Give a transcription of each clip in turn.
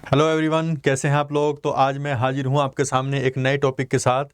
Hello everyone, कैसे हैं आप लोग। तो आज मैं हाजिर हूं आपके सामने एक नए टॉपिक के साथ।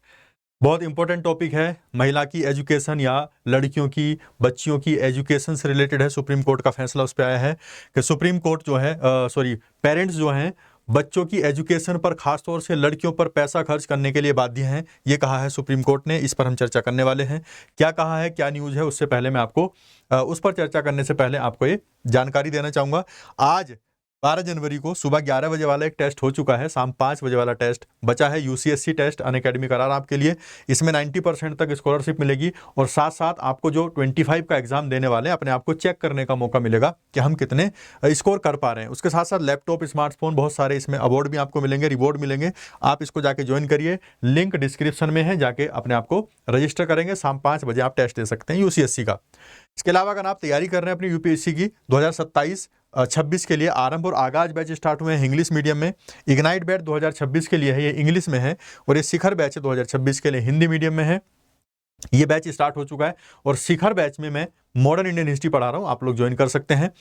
बहुत इंपॉर्टेंट टॉपिक है, महिला की एजुकेशन या लड़कियों की, बच्चियों की एजुकेशन से रिलेटेड है। सुप्रीम कोर्ट का फैसला उस पर आया है कि सुप्रीम कोर्ट जो है पेरेंट्स जो हैं बच्चों की एजुकेशन पर, खासतौर से लड़कियों पर पैसा खर्च करने के लिए बाध्य हैं। ये कहा है सुप्रीम कोर्ट ने। इस पर हम चर्चा करने वाले हैं। क्या कहा है, क्या न्यूज़ है, उससे पहले मैं आपको उस पर चर्चा करने से पहले आपको ये जानकारी देना चाहूँगा। आज 12 जनवरी को सुबह 11 बजे वाला एक टेस्ट हो चुका है। शाम 5 बजे वाला टेस्ट बचा है। यूसीएससी टेस्ट अनअकैडमी करा रहा आपके लिए। इसमें 90% तक स्कॉलरशिप मिलेगी और साथ साथ आपको जो 25 का एग्जाम देने वाले हैं अपने आप को चेक करने का मौका मिलेगा कि हम कितने स्कोर कर पा रहे हैं। उसके साथ साथ लैपटॉप, स्मार्टफोन, बहुत सारे इसमें अवार्ड भी आपको मिलेंगे, रिवॉर्ड मिलेंगे। आप इसको जाके ज्वाइन करिए, लिंक डिस्क्रिप्शन में है, जाके अपने आप को रजिस्टर करेंगे। शाम 5 बजे आप टेस्ट दे सकते हैं यूसीएससी का। इसके अलावा अगर आप तैयारी कर रहे हैं अपनी यूपीएससी की 2027-26 के लिए, आरंभ और आगाज बैच स्टार्ट हुए हैं इंग्लिश मीडियम में। इग्नाइट बैच 2026 के लिए है, ये इंग्लिश में है। और ये शिखर बैच 2026 के लिए हिंदी मीडियम में है। ये बैच स्टार्ट हो चुका है और शिखर बैच में मैं मॉडर्न इंडियन हिस्ट्री पढ़ा रहा हूँ, आप लोग ज्वाइन कर सकते हैं।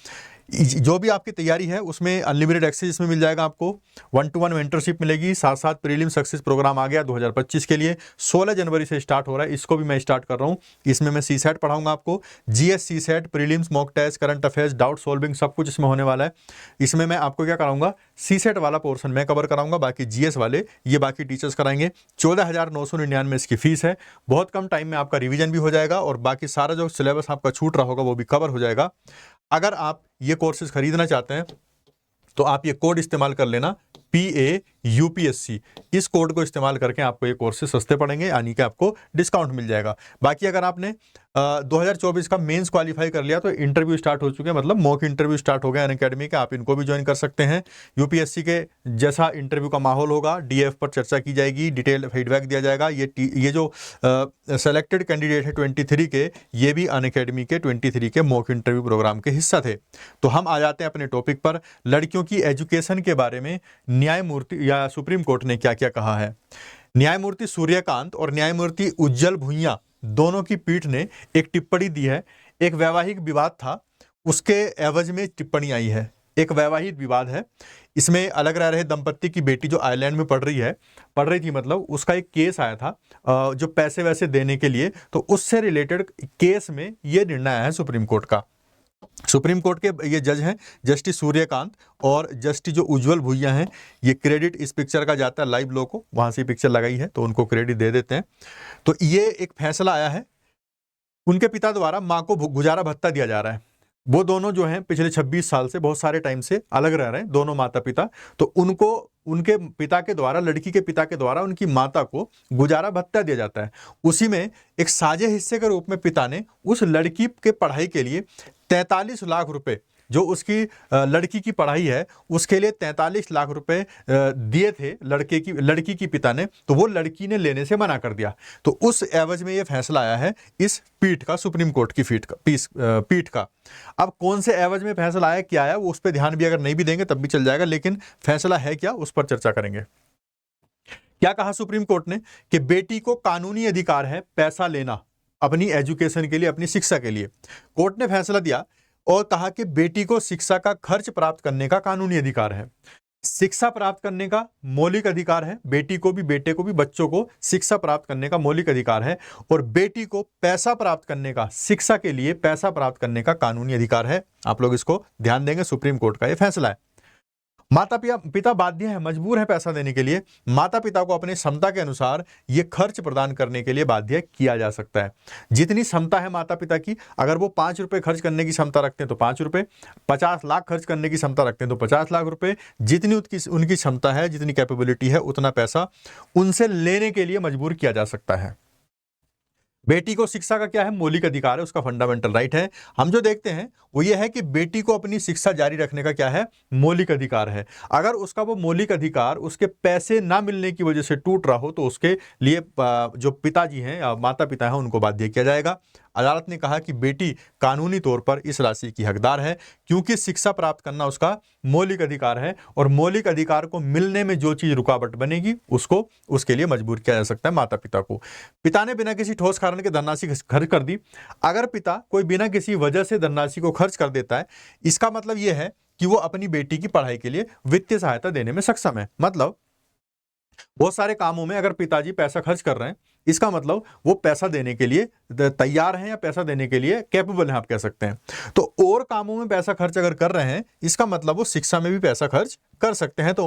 जो भी आपकी तैयारी है उसमें अनलिमिटेड एक्सेस इसमें मिल जाएगा आपको। 1-to-1 मेंटरशिप मिलेगी। साथ साथ प्रीलिम सक्सेस प्रोग्राम आ गया 2025 के लिए, 16 जनवरी से स्टार्ट हो रहा है। इसको भी मैं स्टार्ट कर रहा हूँ। इसमें मैं सीसेट पढ़ाऊंगा आपको, GS, CSAT, prelims, mock test, current affairs, doubt solving, सब कुछ इसमें होने वाला है। इसमें मैं आपको क्या कराऊंगा, सीसेट वाला पोर्शन मैं कवर कराऊंगा, बाकी जीएस वाले ये बाकी टीचर्स कराएंगे। 14,999 इसकी फीस है। बहुत कम टाइम में आपका रिवीजन भी हो जाएगा और बाकी सारा जो सिलेबस आपका छूट रहा होगा वो भी कवर हो जाएगा। अगर आप ये कोर्सेज खरीदना चाहते हैं तो आप ये कोड इस्तेमाल कर लेना, PAUPSC। इस कोड को इस्तेमाल करके आपको ये कोर्सेज सस्ते पड़ेंगे, यानी कि आपको डिस्काउंट मिल जाएगा। बाकी अगर आपने 2024 का मेंस क्वालिफाई कर लिया तो इंटरव्यू स्टार्ट हो चुके हैं, मतलब मॉक इंटरव्यू स्टार्ट हो गए अनअकैडमी के। आप इनको भी ज्वाइन कर सकते हैं। यूपीएससी के जैसा इंटरव्यू का माहौल होगा, डीएफ पर चर्चा की जाएगी, डिटेल फीडबैक दिया जाएगा। ये जो सेलेक्टेड कैंडिडेट है 23 के, ये भी अनअकैडमी के 23 के मॉक इंटरव्यू प्रोग्राम के हिस्सा थे। तो हम आ जाते हैं अपने टॉपिक पर, लड़कियों की एजुकेशन के बारे में न्यायमूर्ति या सुप्रीम कोर्ट ने क्या क्या कहा है। न्यायमूर्ति सूर्यकांत और न्यायमूर्ति उज्जवल भुइयां दोनों की पीठ ने एक टिप्पणी दी है। एक वैवाहिक विवाद था, उसके एवज में टिप्पणी आई है। एक वैवाहिक विवाद है, इसमें अलग रह रहे दंपत्ति की बेटी जो आयरलैंड में पढ़ रही थी, मतलब उसका एक केस आया था जो पैसे वैसे देने के लिए, तो उससे रिलेटेड केस में यह निर्णय आया है सुप्रीम कोर्ट का। सुप्रीम कोर्ट के ये जज हैं जस्टिस सूर्यकांत और जस्टिस जो उज्जवल भुइयां हैं। ये क्रेडिट इस पिक्चर का जाता है लाइव लो को, वहां से पिक्चर लगाई है तो उनको क्रेडिट दे देते हैं। तो ये एक फैसला आया है, उनके पिता द्वारा मां को गुजारा भत्ता दिया जा रहा है। वो दोनों जो हैं पिछले 26 साल से, बहुत सारे टाइम से अलग रह रहे हैं, दोनों माता पिता। तो उनको उनके पिता के द्वारा, लड़की के पिता के द्वारा उनकी माता को गुजारा भत्ता दिया जाता है। उसी में एक साझे हिस्से के रूप में पिता ने उस लड़की के पढ़ाई के लिए 43 लाख रुपए, जो उसकी लड़की की पढ़ाई है उसके लिए 43 लाख रुपए दिए थे लड़की की पिता ने। तो वो लड़की ने लेने से मना कर दिया। तो उस एवज में ये फैसला आया है इस पीठ का, सुप्रीम कोर्ट की पीठ का। अब कौन से एवज में फैसला आया, क्या आया, वो उस पर ध्यान भी अगर नहीं भी देंगे तब भी चल जाएगा, लेकिन फैसला है क्या उस पर चर्चा करेंगे। क्या कहा सुप्रीम कोर्ट ने कि बेटी को कानूनी अधिकार है पैसा लेना अपनी एजुकेशन के लिए, अपनी शिक्षा के लिए। कोर्ट ने फैसला दिया और कहा कि बेटी को शिक्षा का खर्च प्राप्त करने का कानूनी अधिकार है। शिक्षा प्राप्त करने का मौलिक अधिकार है, बेटी को भी, बेटे को भी, बच्चों को शिक्षा प्राप्त करने का मौलिक अधिकार है। और बेटी को पैसा प्राप्त करने का, शिक्षा के लिए पैसा प्राप्त करने का कानूनी अधिकार है। आप लोग इसको ध्यान देंगे, सुप्रीम कोर्ट का यह फैसला है। माता पिता बाध्य है, मजबूर है पैसा देने के लिए। माता पिता को अपने क्षमता के अनुसार ये खर्च प्रदान करने के लिए बाध्य किया जा सकता है। जितनी क्षमता है माता पिता की, अगर वो 5 रुपए खर्च करने की क्षमता रखते हैं तो 5 रुपए, 50 लाख खर्च करने की क्षमता रखते हैं तो 50 लाख रुपए, जितनी उनकी क्षमता है, जितनी कैपेबिलिटी है, उतना पैसा उनसे लेने के लिए मजबूर किया जा सकता है। बेटी को शिक्षा का क्या है, मौलिक अधिकार है, उसका फंडामेंटल राइट है। हम जो देखते हैं वो ये है कि बेटी को अपनी शिक्षा जारी रखने का क्या है, मौलिक अधिकार है। अगर उसका वो मौलिक अधिकार उसके पैसे ना मिलने की वजह से टूट रहा हो तो उसके लिए जो पिताजी हैं या माता पिता हैं उनको बाध्य किया जाएगा। अदालत ने कहा कि बेटी कानूनी तौर पर इस राशि की हकदार है क्योंकि शिक्षा प्राप्त करना उसका मौलिक अधिकार है और मौलिक अधिकार को मिलने में जो चीज रुकावट बनेगी उसको, उसके लिए मजबूर किया जा सकता है माता पिता को। पिता ने बिना किसी ठोस कारण के धनराशि खर्च कर दी। अगर पिता कोई बिना किसी वजह से धनराशि को खर्च कर देता है, इसका मतलब यह है कि वो अपनी बेटी की पढ़ाई के लिए वित्तीय सहायता देने में सक्षम है। मतलब बहुत सारे कामों में अगर पिताजी पैसा खर्च कर रहे हैं, इसका मतलब वो पैसा देने के लिए तैयार हैं या पैसा देने के लिए कैपेबल हैं, आप कह सकते हैं। तो और कामों में पैसा खर्च अगर कर रहे हैं, इसका मतलब वो शिक्षा में भी पैसा खर्च कर सकते हैं, तो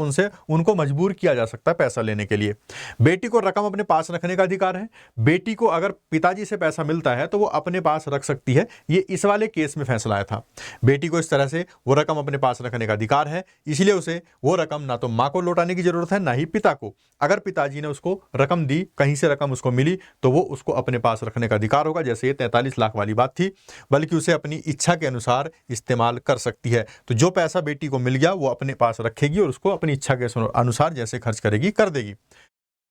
उनको मजबूर किया जा सकता है पैसा लेने के लिए। बेटी को रकम अपने पास रखने का अधिकार है। बेटी को अगर पिताजी से पैसा मिलता है तो वो अपने पास रख सकती है। ये इस वाले केस में फैसला आया था। बेटी को इस तरह से वो रकम अपने पास रखने का अधिकार है, इसलिए उसे वो रकम ना तो माँ को लौटाने की जरूरत है, ना ही पिता को। अगर पिताजी ने उसको रकम दी, कहीं से रकम उसको मिली, तो वो उसको अपने पास रखने का अधिकार होगा। जैसे ये 43 लाख वाली बात थी, बल्कि उसे अपनी इच्छा के अनुसार इस्तेमाल कर सकती है। तो जो पैसा बेटी को मिल गया वो अपने पास रखेगी और उसको अपनी इच्छा के अनुसार जैसे खर्च करेगी कर देगी।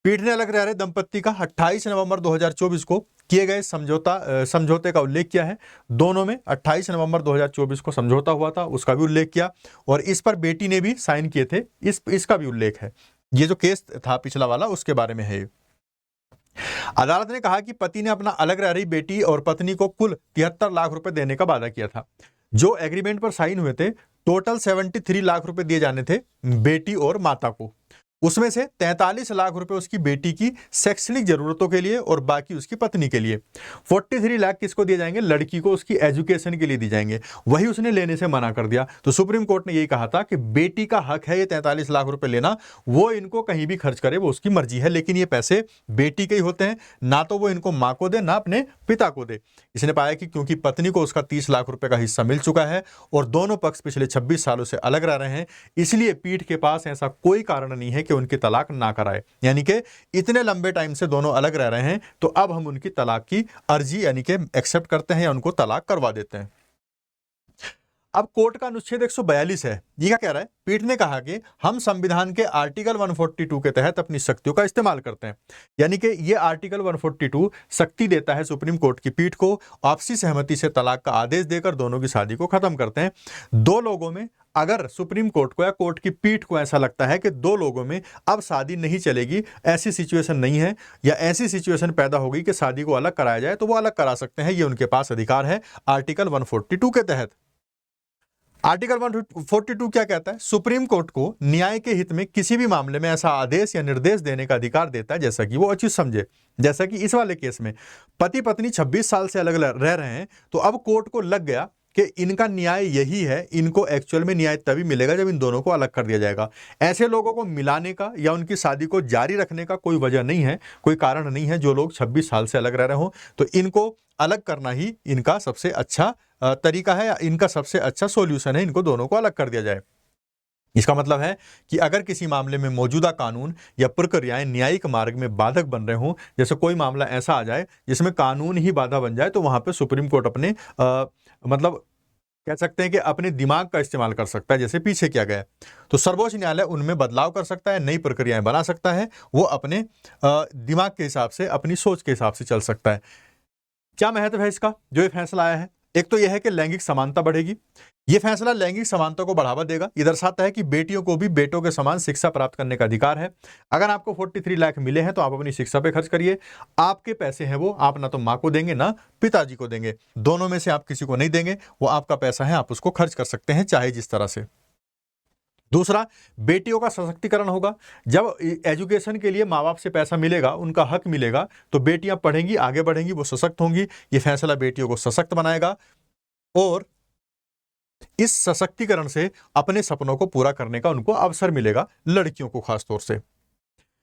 पीठ ने अलग रह रहे दंपत्ति का 28 नवंबर 2024 को किए गए समझौते का उल्लेख किया है। दोनों में 28 नवंबर 2024 को समझौता हुआ था, उसका भी उल्लेख किया, और इस पर बेटी ने भी साइन किए थे, इसका भी उल्लेख है। ये जो केस था पिछला वाला, उसके बारे में है। अदालत ने कहा कि पति ने अपना अलग रह रही बेटी और पत्नी को कुल 73 लाख रुपए देने का वादा किया था। जो एग्रीमेंट पर साइन हुए थे, टोटल 73 लाख रुपए दिए जाने थे बेटी और माता को। उसमें से 43 लाख रुपए उसकी बेटी की शैक्षणिक जरूरतों के लिए और बाकी उसकी पत्नी के लिए। 43 लाख किसको दिए जाएंगे? लड़की को उसकी एजुकेशन के लिए दिए जाएंगे। वही उसने लेने से मना कर दिया। तो सुप्रीम कोर्ट ने यही कहा था कि बेटी का हक है ये 43 लाख रुपए लेना, वो इनको कहीं भी खर्च करे, वो उसकी मर्जी है, लेकिन ये पैसे बेटी के ही होते हैं, ना तो वो इनको माँ को दे ना अपने पिता को दे। इसने पाया कि क्योंकि पत्नी को उसका 30 लाख रुपए का हिस्सा मिल चुका है और दोनों पक्ष पिछले 26 सालों से अलग रह रहे हैं, इसलिए पीठ के पास ऐसा कोई कारण नहीं है कि उनकी तलाक ना कराए। यानी कि इतने लंबे टाइम से दोनों अलग रह रहे हैं, तो अब हम उनकी तलाक की अर्जी यानी कि एक्सेप्ट करते हैं या उनको तलाक करवा देते हैं। अब कोर्ट का अनुच्छेद 142 है। ये क्या कह रहा है? पीठ ने कहा कि हम संविधान के आर्टिकल 142 के तहत अपनी शक्तियों का इस्तेमाल करते हैं। यानी कि ये आर्टिकल 142 शक्ति देता है सुप्रीम कोर्ट की पीठ को आपसी सहमति से तलाक का आदेश देकर दोनों की शादी को खत्म करते हैं। दो लोगों में अगर सुप्रीम कोर्ट को या कोर्ट की पीठ को ऐसा लगता है कि दो लोगों में अब शादी नहीं चलेगी, ऐसी सिचुएशन नहीं है, या ऐसी सिचुएशन पैदा होगी कि शादी को अलग कराया जाए, तो वो अलग करा सकते हैं। ये उनके पास अधिकार है आर्टिकल 142 के तहत। आर्टिकल 142 क्या कहता है? सुप्रीम कोर्ट को न्याय के हित में किसी भी मामले में ऐसा आदेश या निर्देश देने का अधिकार देता है जैसा कि वो उचित समझे। जैसा कि इस वाले केस में पति पत्नी 26 साल से अलग रह रहे हैं, तो अब कोर्ट को लग गया कि इनका न्याय यही है, इनको एक्चुअल में न्याय तभी मिलेगा जब इन दोनों को अलग कर दिया जाएगा। ऐसे लोगों को मिलाने का या उनकी शादी को जारी रखने का कोई वजह नहीं है, कोई कारण नहीं है। जो लोग 26 साल से अलग रह रहे हों, तो इनको अलग करना ही इनका सबसे अच्छा तरीका है, या इनका सबसे अच्छा सॉल्यूशन है, इनको दोनों को अलग कर दिया जाए। इसका मतलब है कि अगर किसी मामले में मौजूदा कानून या प्रक्रियाएं न्यायिक मार्ग में बाधक बन रहे हों, जैसे कोई मामला ऐसा आ जाए जिसमें कानून ही बाधा बन जाए, तो वहां पे सुप्रीम कोर्ट अपने मतलब कह सकते हैं कि अपने दिमाग का इस्तेमाल कर सकता है, जैसे पीछे किया गया। तो सर्वोच्च न्यायालय उनमें बदलाव कर सकता है, नई प्रक्रियाएं बना सकता है, वो अपने दिमाग के हिसाब से, अपनी सोच के हिसाब से चल सकता है। क्या महत्व है इसका जो ये फैसला आया है? एक तो यह है कि लैंगिक समानता बढ़ेगी। यह फैसला लैंगिक समानता को बढ़ावा देगा। यह दर्शाता है कि बेटियों को भी बेटों के समान शिक्षा प्राप्त करने का अधिकार है। अगर आपको 43 लाख मिले हैं तो आप अपनी शिक्षा पे खर्च करिए। आपके पैसे हैं वो आप ना तो माँ को देंगे ना पिताजी को देंगे, दोनों में से आप किसी को नहीं देंगे। वो आपका पैसा है, आप उसको खर्च कर सकते हैं चाहे जिस तरह से। दूसरा, बेटियों का सशक्तिकरण होगा। जब एजुकेशन के लिए माँ बाप से पैसा मिलेगा, उनका हक मिलेगा, तो बेटियां पढ़ेंगी, आगे बढ़ेंगी, वो सशक्त होंगी। ये फैसला बेटियों को सशक्त बनाएगा और इस सशक्तिकरण से अपने सपनों को पूरा करने का उनको अवसर मिलेगा, लड़कियों को खासतौर से।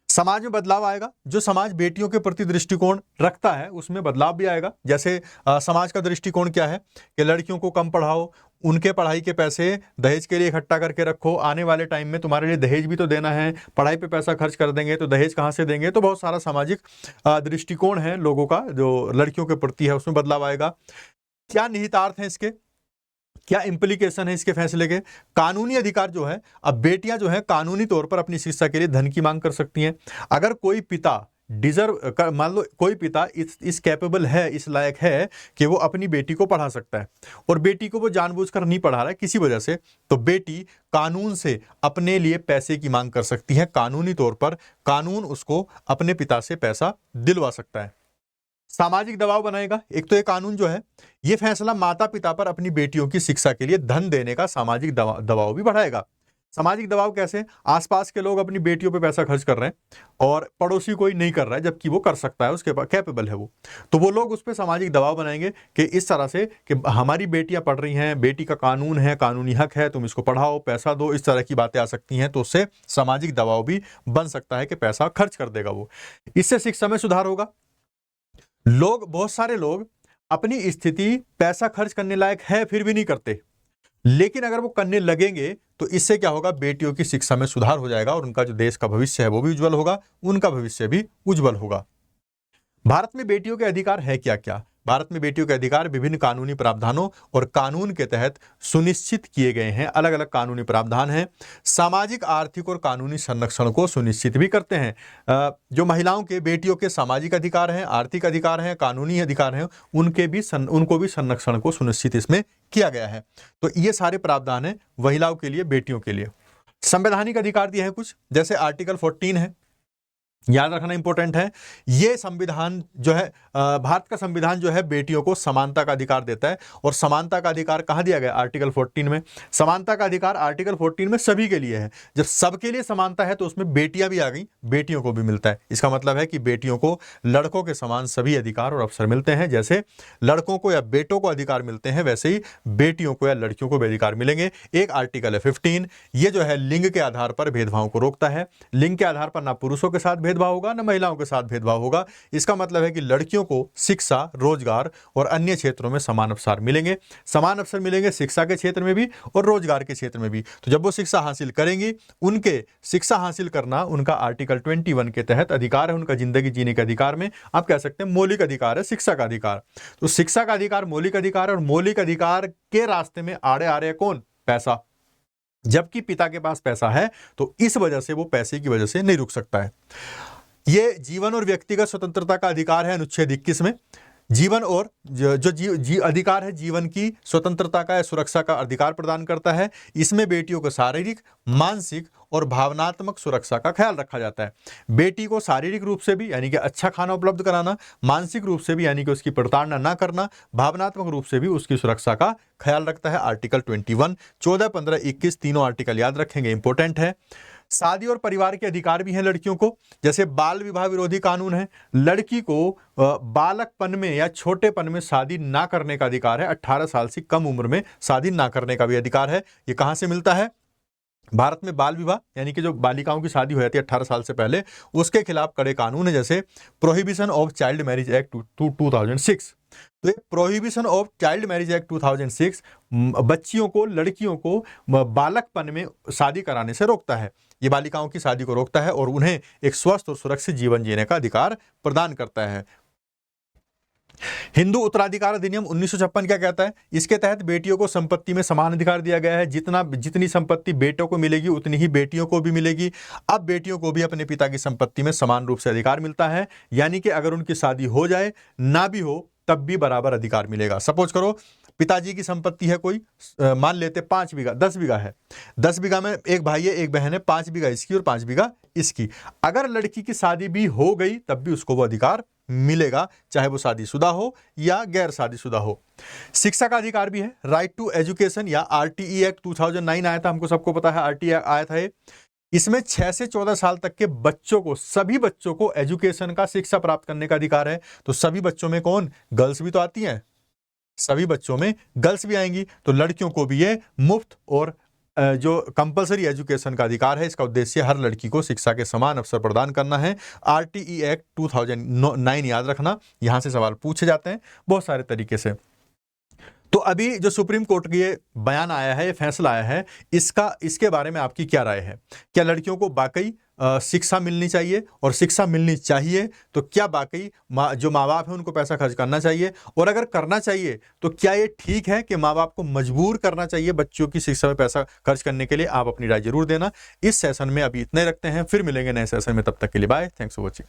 समाज में बदलाव आएगा। जो समाज बेटियों के प्रति दृष्टिकोण रखता है उसमें बदलाव भी आएगा। जैसे समाज का दृष्टिकोण क्या है कि लड़कियों को कम पढ़ाओ, उनके पढ़ाई के पैसे दहेज के लिए इकट्ठा करके रखो, आने वाले टाइम में तुम्हारे लिए दहेज भी तो देना है, पढ़ाई पे पैसा खर्च कर देंगे तो दहेज कहाँ से देंगे। तो बहुत सारा सामाजिक दृष्टिकोण है लोगों का जो लड़कियों के प्रति है, उसमें बदलाव आएगा। क्या निहितार्थ है इसके, क्या इंप्लीकेशन है इसके फैसले के? कानूनी अधिकार जो है, अब बेटियां जो है कानूनी तौर पर अपनी शिक्षा के लिए धन की मांग कर सकती हैं। अगर कोई पिता मान लो कोई पिता इस कैपेबल है, इस लायक है कि वो अपनी बेटी को पढ़ा सकता है और बेटी को वो जानबूझकर नहीं पढ़ा रहा है किसी वजह से, तो बेटी कानून से अपने लिए पैसे की मांग कर सकती है। कानूनी तौर पर कानून उसको अपने पिता से पैसा दिलवा सकता है। सामाजिक दबाव बनाएगा। एक तो ये कानून जो है, ये फैसला माता पिता पर अपनी बेटियों की शिक्षा के लिए धन देने का सामाजिक दबाव भी बढ़ाएगा। सामाजिक दबाव कैसे? आसपास के लोग अपनी बेटियों पे पैसा खर्च कर रहे हैं और पड़ोसी कोई नहीं कर रहा है, जबकि वो कर सकता है, उसके पास कैपेबल है वो, तो वो लोग उस पर सामाजिक दबाव बनाएंगे कि इस तरह से कि हमारी बेटियां पढ़ रही हैं, बेटी का कानून है, कानूनी हक है, तुम इसको पढ़ाओ, पैसा दो, इस तरह की बातें आ सकती हैं। तो उससे सामाजिक दबाव भी बन सकता है कि पैसा खर्च कर देगा वो। इससे शिक्षा में सुधार होगा। बहुत सारे लोग अपनी स्थिति पैसा खर्च करने लायक है फिर भी नहीं करते, लेकिन अगर वो करने लगेंगे तो इससे क्या होगा? बेटियों की शिक्षा में सुधार हो जाएगा और उनका जो देश का भविष्य है वो भी उज्जवल होगा, उनका भविष्य भी उज्जवल होगा। भारत में बेटियों के अधिकार है क्या क्या? भारत में बेटियों के अधिकार विभिन्न कानूनी प्रावधानों और कानून के तहत सुनिश्चित किए गए हैं। अलग अलग कानूनी प्रावधान हैं, सामाजिक, आर्थिक और कानूनी संरक्षण को सुनिश्चित भी करते हैं। जो महिलाओं के, बेटियों के सामाजिक अधिकार हैं, आर्थिक अधिकार हैं, कानूनी अधिकार हैं, उनको भी संरक्षण को सुनिश्चित इसमें किया गया है। तो ये सारे प्रावधान हैं महिलाओं के लिए, बेटियों के लिए। संवैधानिक अधिकार दिए हैं कुछ, जैसे आर्टिकल 14 है, याद रखना इंपॉर्टेंट है। ये संविधान जो है, भारत का संविधान जो है बेटियों को समानता का अधिकार देता है। और समानता का अधिकार कहाँ दिया गया? आर्टिकल 14 में। समानता का अधिकार आर्टिकल 14 में सभी के लिए है। जब सबके लिए समानता है तो उसमें बेटियां भी आ गई, बेटियों को भी मिलता है। इसका मतलब है कि बेटियों को लड़कों के समान सभी अधिकार और अवसर मिलते हैं। जैसे लड़कों को या बेटों को अधिकार मिलते हैं, वैसे ही बेटियों को या लड़कियों को भी अधिकार मिलेंगे। एक आर्टिकल है 15, ये जो है लिंग के आधार पर भेदभाव को रोकता है। लिंग के आधार पर ना पुरुषों के साथ भेदभाव होगा, ना महिलाओं के साथ भेदभाव होगा। इसका मतलब है कि लड़कियों को शिक्षा, रोजगार और अन्य क्षेत्रों में समान अवसर मिलेंगे। समान अवसर मिलेंगे शिक्षा के क्षेत्र में भी और रोजगार के क्षेत्र में भी। तो जब वो शिक्षा हासिल करेंगी, उनके शिक्षा हासिल करना उनका आर्टिकल 21 के तहत अधिकार है। उनका जिंदगी जीने के अधिकार में आप कह सकते हैं मौलिक अधिकार है शिक्षा का अधिकार। तो शिक्षा का अधिकार मौलिक अधिकार है, और मौलिक अधिकार के रास्ते में आड़े आ रहे हैं कौन? पैसा। जबकि पिता के पास पैसा है तो इस वजह से वो पैसे की वजह से नहीं रुक सकता है। ये जीवन और व्यक्तिगत स्वतंत्रता का अधिकार है अनुच्छेद 21 में। जीवन और जो अधिकार है जीवन की स्वतंत्रता का या सुरक्षा का अधिकार प्रदान करता है। इसमें बेटियों को शारीरिक, मानसिक और भावनात्मक सुरक्षा का ख्याल रखा जाता है। बेटी को शारीरिक रूप से भी यानी कि अच्छा खाना उपलब्ध कराना, मानसिक रूप से भी यानी कि उसकी प्रताड़ना ना करना, भावनात्मक रूप से भी उसकी सुरक्षा का ख्याल रखता है आर्टिकल 21। 14, 15, 21 तीनों आर्टिकल याद रखेंगे, इंपॉर्टेंट है। शादी और परिवार के अधिकार भी हैं लड़कियों को, जैसे बाल विवाह विरोधी कानून है। लड़की को बालकपन में या छोटेपन में शादी ना करने का अधिकार है। 18 साल से कम उम्र में शादी ना करने का भी अधिकार है। ये कहां से मिलता है? भारत में बाल विवाह यानी कि जो बालिकाओं की शादी हो जाती है 18 साल से पहले, उसके खिलाफ कड़े कानून है, जैसे prohibition of child marriage act 2006। तो ये prohibition of child marriage act 2006 बच्चियों को, लड़कियों को बालकपन में शादी कराने से रोकता है। ये बालिकाओं की शादी को रोकता है और उन्हें एक स्वस्थ और सुरक्षित जीवन जीने का अधिकार प्रदान करता है। हिंदू उत्तराधिकार अधिनियम 1956 क्या कहता है? इसके तहत बेटियों को संपत्ति में समान अधिकार दिया गया है। जितनी संपत्ति बेटों को मिलेगी उतनी ही बेटियों को भी मिलेगी। अब बेटियों को भी अपने पिता की संपत्ति में समान रूप से अधिकार मिलता है, यानी कि अगर उनकी शादी हो जाए ना भी हो तब भी बराबर अधिकार मिलेगा। सपोज करो पिताजी की संपत्ति है कोई, मान लेते 5 बीघा, 10 बीघा है। 10 बीघा में एक भाई है, एक बहन है, 5 बीघा इसकी और 5 बीघा इसकी। अगर लड़की की शादी भी हो गई तब भी उसको वो अधिकार मिलेगा, चाहे वो शादीशुदा हो या गैर शादीशुदा हो। शिक्षा का अधिकार भी है, राइट टू एजुकेशन या आरटीई एक्ट 2009 आया था, हमको सबको पता है आरटीई आया था। इसमें 6 से 14 साल तक के बच्चों को, सभी बच्चों को एजुकेशन का, शिक्षा प्राप्त करने का अधिकार है। तो सभी बच्चों में कौन? गर्ल्स भी तो आती हैं, सभी बच्चों में गर्ल्स भी आएंगी। तो लड़कियों को भी ये मुफ्त और जो कंपलसरी एजुकेशन का अधिकार है। इसका उद्देश्य हर लड़की को शिक्षा के समान अवसर प्रदान करना है। आरटीई एक्ट 2009 याद रखना, यहां से सवाल पूछे जाते हैं बहुत सारे तरीके से। तो अभी जो सुप्रीम कोर्ट का ये बयान आया है, ये फैसला आया है, इसके बारे में आपकी क्या राय है? क्या लड़कियों को वाकई शिक्षा मिलनी चाहिए? और शिक्षा मिलनी चाहिए तो क्या वाकई जो माँ बाप है उनको पैसा खर्च करना चाहिए? और अगर करना चाहिए तो क्या ये ठीक है कि माँ बाप को मजबूर करना चाहिए बच्चों की शिक्षा में पैसा खर्च करने के लिए? आप अपनी राय जरूर देना। इस सेशन में अभी इतने रखते हैं, फिर मिलेंगे नए सेशन में, तब तक के लिए बाय, थैंक्स फॉर वॉचिंग।